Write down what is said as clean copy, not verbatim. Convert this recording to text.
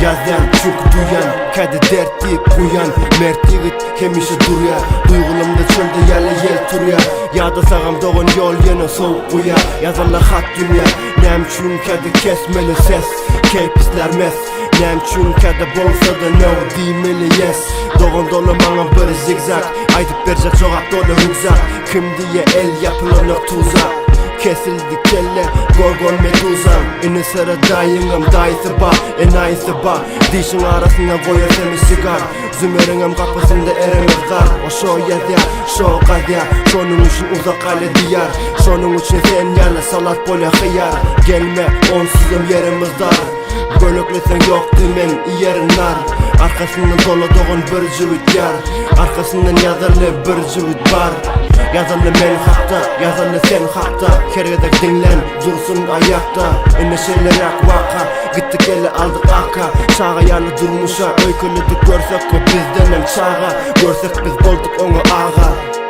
Yazyan çünkü duyan, kadi dert deyip kuyan. Mert yigit hemişe durya, duygulumda çölde yerle yel turya. Yada sağam doğun yol yana soğuk kuya. Yazarlar hat dünya, nem çün kadi kesmeli ses. Keypisler mes, nem çün kadi bolsa da no diymeli yes. Doğun dolu bana bir zigzag, aydıp bercek çoğak dolu rüzak. Kim diye el yapılanık tuzak. Kesildi kelle, gorgon meduzam. İni sıra dayıngam, dayısı ba, enayısı ba. Dişin arasına koyasın sigar. Zümeringam kapısında eremek zar. O şo yazya, şo qadya. Şonun için uzak hale diyar. Şonun için sen yerle salat bole hıyar. Gelme, onsuzum yerimiz dar. Bölüklesen yok dimen, yerin nar. Arkasından dolu doğun bir cüvit yar. Arkasından yazarlı bir cüvit var. Yazarlı men hakta, yazarlı sen hakta. Kergedek dinlen, dursun ayakta. Ene şeyler ak vaka, gittik ele aldık aka. Çağa yarlı durmuşa, öykülüdük görsek o bizden hem çağa. Görsek biz bolduk onu ağa.